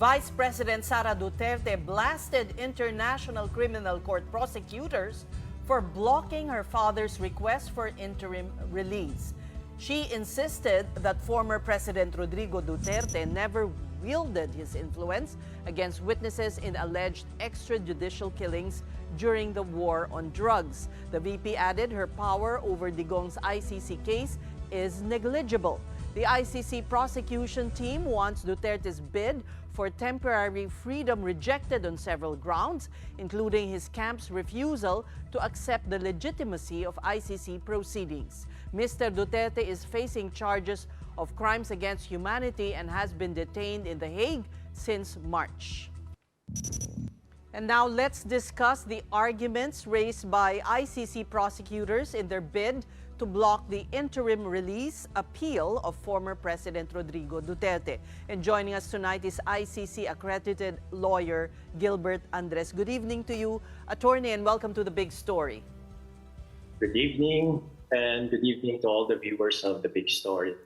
Vice President Sara Duterte blasted International Criminal Court prosecutors for blocking her father's request for interim release. She insisted that former President Rodrigo Duterte never wielded his influence against witnesses in alleged extrajudicial killings during the war on drugs. The VP added her power over Digong's ICC case is negligible. The ICC prosecution team wants Duterte's bid for temporary freedom rejected on several grounds, including his camp's refusal to accept the legitimacy of ICC proceedings. Mr. Duterte is facing charges of crimes against humanity and has been detained in The Hague since March. And now let's discuss the arguments raised by ICC prosecutors in their bid to block the interim release appeal of former President Rodrigo Duterte. And joining us tonight is ICC-accredited lawyer Gilbert Andres. Good evening to you, attorney, and welcome to The Big Story. Good evening, and good evening to all the viewers of The Big Story.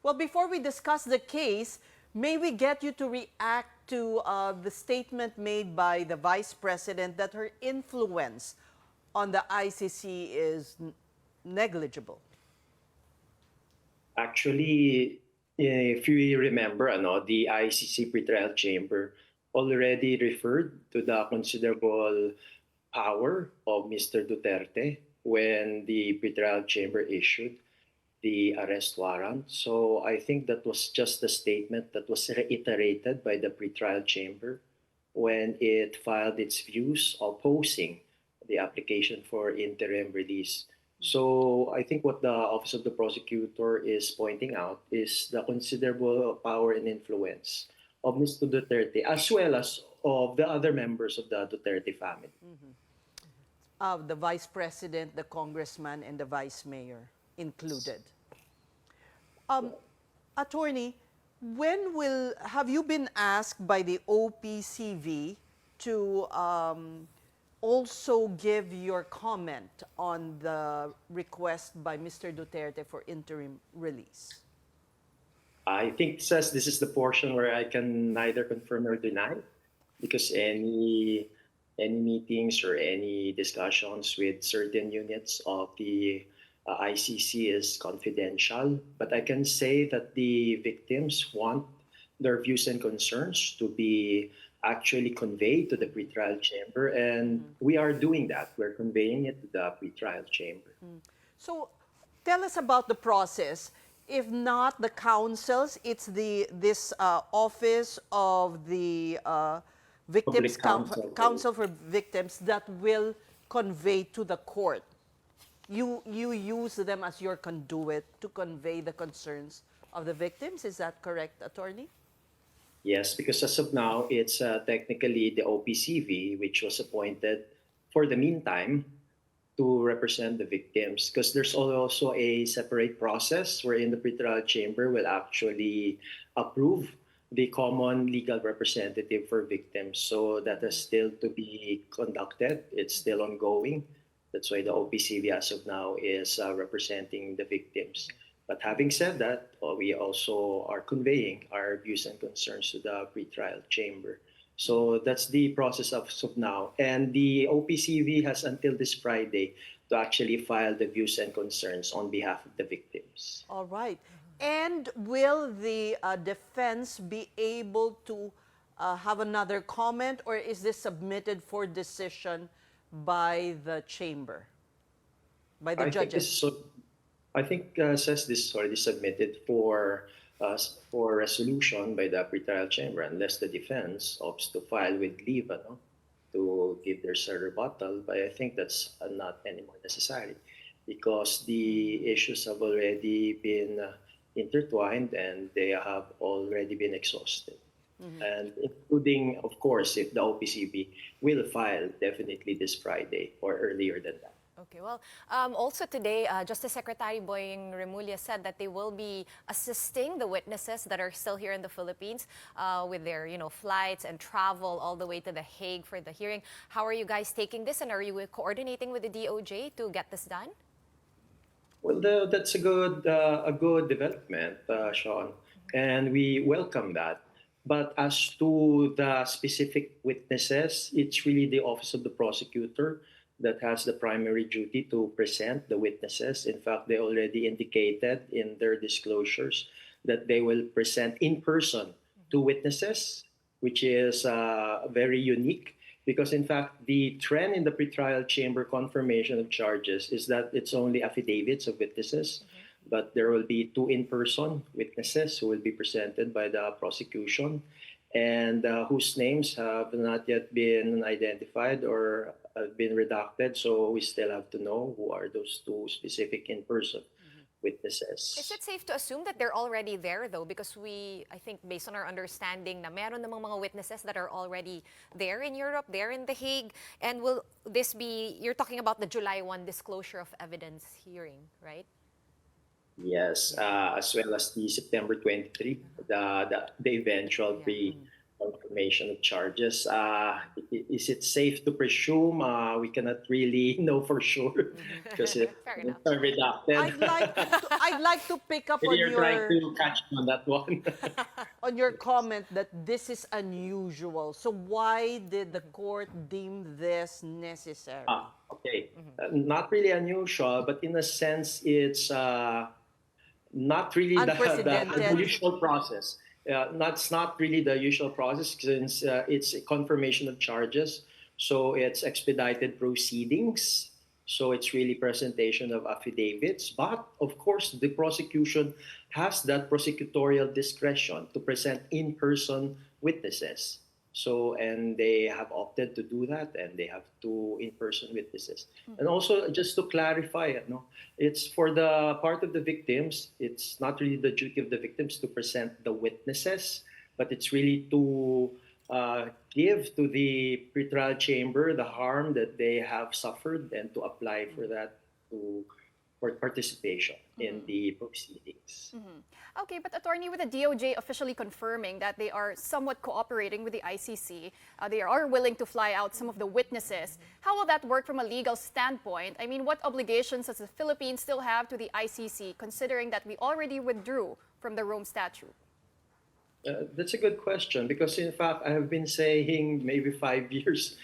Well, before we discuss the case, may we get you to react to the statement made by the Vice President that her influence on the ICC is negligible? Actually, if you remember, the ICC pretrial chamber already referred to the considerable power of Mr. Duterte when the pretrial chamber issued the arrest warrant. So I think that was just a statement that was reiterated by the pretrial chamber when it filed its views opposing the application for interim release. So I think what the Office of the Prosecutor is pointing out is the considerable power and influence of Mr. Duterte as well as of the other members of the Duterte family. The Vice President, the Congressman, and the Vice Mayor included. Attorney, have you been asked by the OPCV to also give your comment on the request by Mr. Duterte for interim release? I think this is the portion where I can neither confirm or deny, because any meetings or any discussions with certain units of the ICC is confidential. But I can say that the victims want their views and concerns to be actually conveyed to the pretrial chamber, and we are doing that. We're conveying it to the pretrial chamber. So tell us about the process. If not the councils, it's this Office of the Victims Counsel for Victims that will convey to the court. You use them as your conduit to convey the concerns of the victims. Is that correct, attorney? Yes, because as of now, it's technically the OPCV, which was appointed for the meantime to represent the victims, because there's also a separate process wherein the pretrial chamber will actually approve the common legal representative for victims. So that is still to be conducted. It's still ongoing. That's why the OPCV as of now is representing the victims. But having said that, we also are conveying our views and concerns to the pretrial chamber. So that's the process of now. And the OPCV has until this Friday to actually file the views and concerns on behalf of the victims. All right. And will the defense be able to have another comment, or is this submitted for decision by the chamber, by the judges? I think says this is already submitted for resolution by the pretrial chamber, unless the defense opts to file with leave to give their rebuttal. But I think that's not anymore necessary, because the issues have already been intertwined and they have already been exhausted. And including, of course, if the OPCV will file definitely this Friday or earlier than that. Okay, well, also today, Justice Secretary Boying Remulla said that they will be assisting the witnesses that are still here in the Philippines with their, flights and travel all the way to The Hague for the hearing. How are you guys taking this, and are you coordinating with the DOJ to get this done? Well, that's a good development, Sean, and we welcome that. But as to the specific witnesses, it's really the Office of the Prosecutor that has the primary duty to present the witnesses. In fact, they already indicated in their disclosures that they will present in person two witnesses, which is very unique because, in fact, the trend in the pretrial chamber confirmation of charges is that it's only affidavits of witnesses, but there will be two in-person witnesses who will be presented by the prosecution and whose names have not yet been identified or been redacted. So we still have to know who are those two specific in-person witnesses. Is it safe to assume that they're already there though? Because I think based on our understanding na meron namang mga witnesses that are already there in Europe, there in The Hague. And will this be, you're talking about the July 1 disclosure of evidence hearing, right? Yes, as well as the September 23, the eventual pre-confirmation of charges. Is it safe to presume? We cannot really know for sure because it's redacted. I'd like to pick up on You're trying to catch me on that one. on your comment that this is unusual. So why did the court deem this necessary? Okay. Not really unusual, but in a sense, it's not really the usual process. That's not really the usual process since it's a confirmation of charges. So it's expedited proceedings. So it's really presentation of affidavits. But of course, the prosecution has that prosecutorial discretion to present in-person witnesses. So, and they have opted to do that, and they have two in-person witnesses. And also, just to clarify, it's for the part of the victims, it's not really the duty of the victims to present the witnesses, but it's really to give to the pretrial chamber the harm that they have suffered and to apply for that for participation in the proceedings. Okay, but attorney, with the DOJ officially confirming that they are somewhat cooperating with the ICC, they are willing to fly out some of the witnesses. How will that work from a legal standpoint? I mean, what obligations does the Philippines still have to the ICC, considering that we already withdrew from the Rome Statute? That's a good question because, in fact, I have been saying maybe 5 years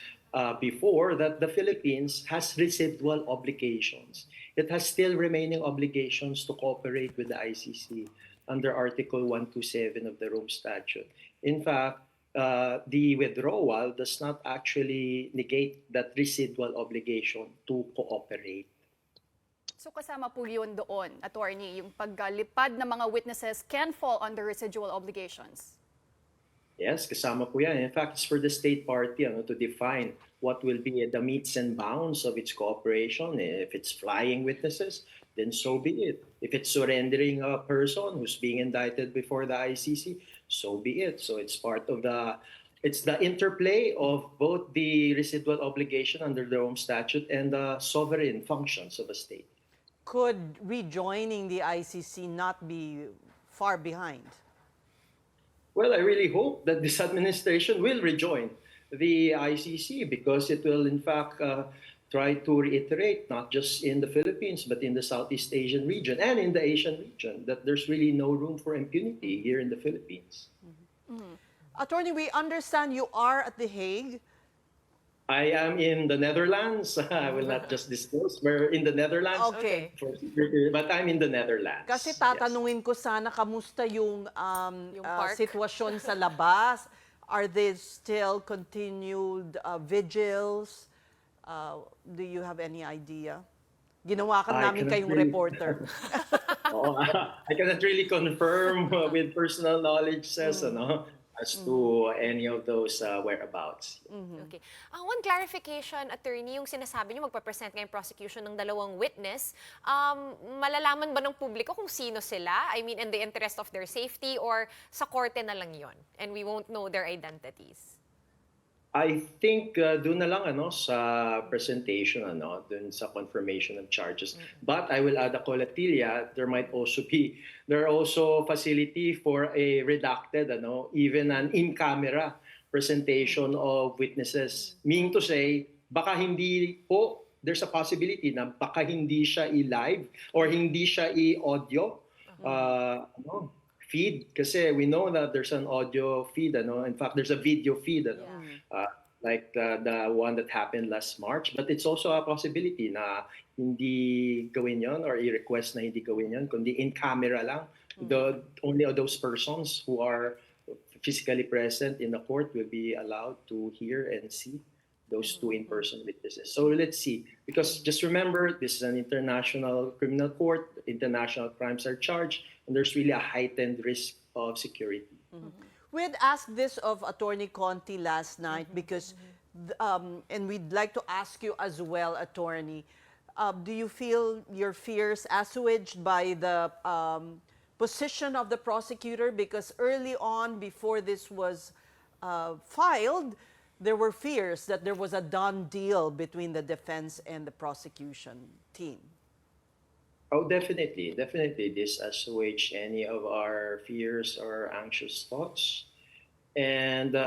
before that the Philippines has residual obligations. It has still remaining obligations to cooperate with the ICC under Article 127 of the Rome Statute. In fact, the withdrawal does not actually negate that residual obligation to cooperate. So kasama po yun doon, attorney, yung paglipad ng mga witnesses can fall under residual obligations. Yes, kasama po yan. In fact, it's for the state party to define what will be the metes and bounds of its cooperation. If it's flying witnesses, then so be it. If it's surrendering a person who's being indicted before the ICC, so be it. So it's part of it's the interplay of both the residual obligation under the Rome Statute and the sovereign functions of a state. Could rejoining the ICC not be far behind? Well, I really hope that this administration will rejoin the ICC because it will, in fact, try to reiterate, not just in the Philippines, but in the Southeast Asian region and in the Asian region, that there's really no room for impunity here in the Philippines. Attorney, we understand you are at The Hague. I am in the Netherlands. I will not just disclose. We're in the Netherlands. Okay. But I'm in the Netherlands. Kasi tatanungin ko sana kamusta yung park? sitwasyon sa labas. Are there still continued vigils? Do you have any idea? Ginawa ka namin kayong reporter. I cannot really confirm with personal knowledge as to any of those whereabouts. Okay. One clarification, attorney, yung sinasabi niyo magpapresent ngayong prosecution ng dalawang witness, malalaman ba ng publiko kung sino sila? I mean, in the interest of their safety or sa korte na lang yon and we won't know their identities? I think doon na lang sa presentation doon sa confirmation of charges. But I will add a colatilla, there are also facility for a redacted even an in-camera presentation of witnesses. Meaning to say, baka hindi po there's a possibility na baka hindi siya i-live or hindi siya i-audio feed kasi we know that there's an audio feed, ano? In fact, there's a video feed, ano? Like the one that happened last March. But it's also a possibility na hindi gawin yon or i-request na hindi gawin yon, kundi in camera lang. Only those persons who are physically present in the court will be allowed to hear and see those two in-person witnesses. So let's see. Because just remember, this is an international criminal court, international crimes are charged, and there's really a heightened risk of security. We had asked this of Attorney Conti last night because, and we'd like to ask you as well, Attorney, do you feel your fears assuaged by the position of the prosecutor? Because early on, before this was filed, there were fears that there was a done deal between the defense and the prosecution team. Oh, definitely. Definitely. This assuage any of our fears or anxious thoughts. And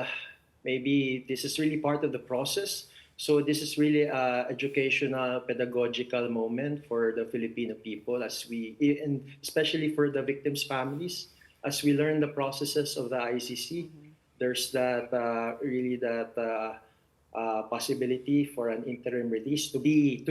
maybe this is really part of the process. So this is really an educational, pedagogical moment for the Filipino people and especially for the victims' families, as we learn the processes of the ICC. There's that possibility for an interim release to be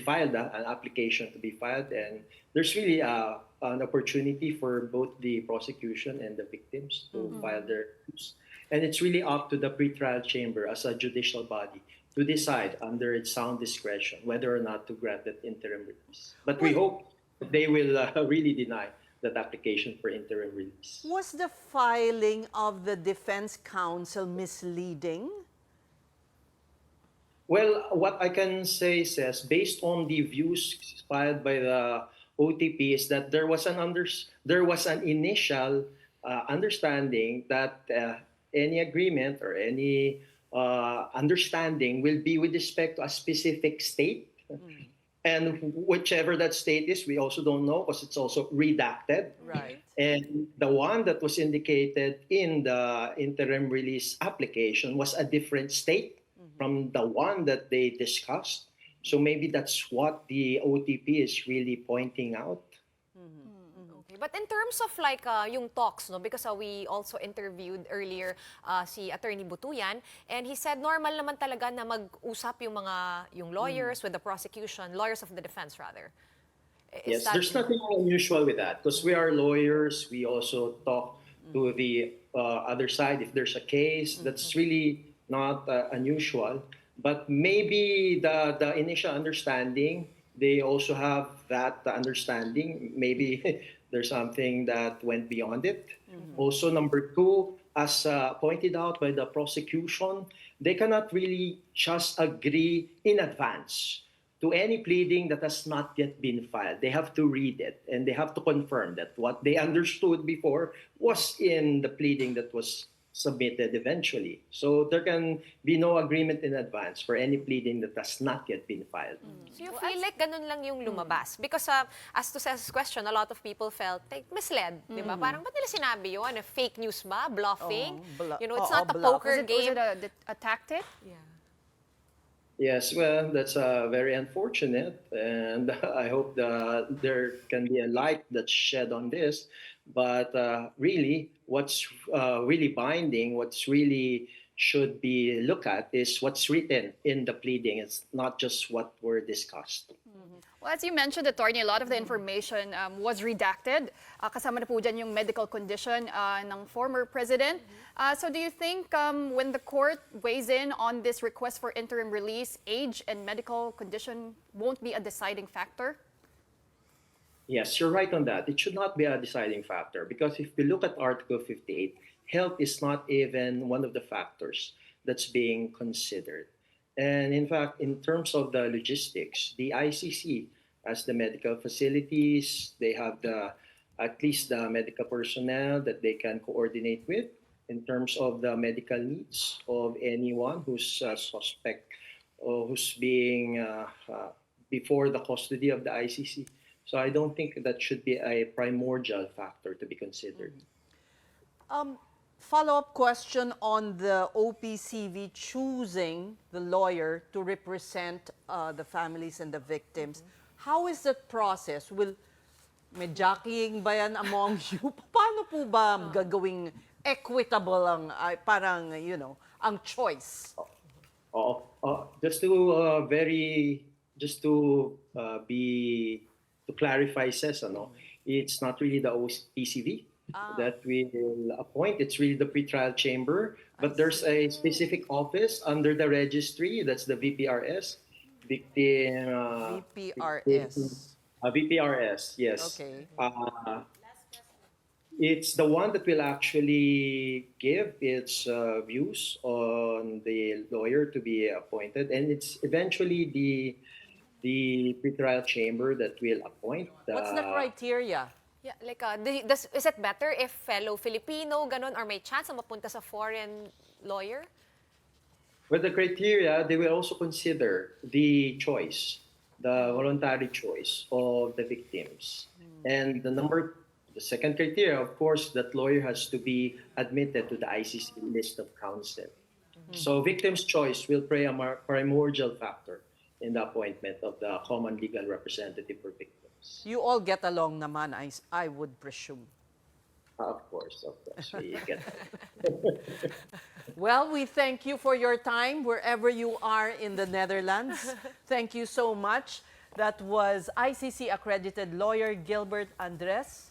filed, an application to be filed, and there's really an opportunity for both the prosecution and the victims to file their proofs. And it's really up to the pretrial chamber as a judicial body to decide under its sound discretion whether or not to grant that interim release. But we hope they will really deny that application for interim release. Was the filing of the defense counsel misleading? Well, what I can say says, based on the views filed by the OTP, is that there was an initial understanding that any agreement or any understanding will be with respect to a specific state. And whichever that state is, we also don't know because it's also redacted. Right. And the one that was indicated in the interim release application was a different state from the one that they discussed. So maybe that's what the OTP is really pointing out. Okay. But in terms of like yung talks, no, because we also interviewed earlier si Attorney Butuyan, and he said normal naman talaga na mag-usap yung lawyers with the prosecution, lawyers of the defense rather. Yes, there's nothing unusual with that because we are lawyers. We also talk to the other side if there's a case. That's really not unusual. But maybe the initial understanding, they also have that understanding. Maybe there's something that went beyond it. Also, number two, as pointed out by the prosecution, they cannot really just agree in advance to any pleading that has not yet been filed. They have to read it and they have to confirm that what they understood before was in the pleading that was submitted eventually. So there can be no agreement in advance for any pleading that has not yet been filed. So you feel like ganun lang yung lumabas? Because as to Ces's question, a lot of people felt like misled, di ba? Parang ba't nila sinabi yun? Fake news ba? Bluffing? It's not a poker game. Was it a tactic? Yeah. Yes, well, that's very unfortunate, and I hope that there can be a light that's shed on this. But really, what's really binding, what's really should be looked at is what's written in the pleading. It's not just what were discussed. Well, as you mentioned, Attorney, a lot of the information was redacted. Kasama na po dyan yung medical condition ng former president. So do you think when the court weighs in on this request for interim release, age and medical condition won't be a deciding factor? Yes, you're right on that. It should not be a deciding factor because if we look at Article 58, health is not even one of the factors that's being considered. And in fact, in terms of the logistics, the ICC has the medical facilities, they have at least the medical personnel that they can coordinate with in terms of the medical needs of anyone who's a suspect or who's being before the custody of the ICC. So I don't think that should be a primordial factor to be considered. Follow-up question on the OPCV choosing the lawyer to represent the families and the victims. How is that process? Will May jockeying ba yan among you? Paano po ba gagawing equitable ang, parang, ang choice? Just to clarify, says it's not really the OPCV that will appoint. It's really the pretrial chamber, but there's a specific office under the registry. That's the VPRS, victim. VPRS. VPRS, yes. Okay. It's the one that will actually give its views on the lawyer to be appointed, and it's eventually the pretrial chamber that will appoint. What's the criteria? Yeah, like, is it better if fellow Filipino, ganon, or may chance na mapunta sa foreign lawyer? With the criteria, they will also consider the choice, the voluntary choice of the victims. And the second criteria, of course, that lawyer has to be admitted to the ICC list of counsel. So victim's choice will play a primordial factor in the appointment of the common legal representative for victims. You all get along naman, I would presume. Of course, we get that. Well, we thank you for your time wherever you are in the Netherlands. Thank you so much. That was ICC-accredited lawyer Gilbert Andres.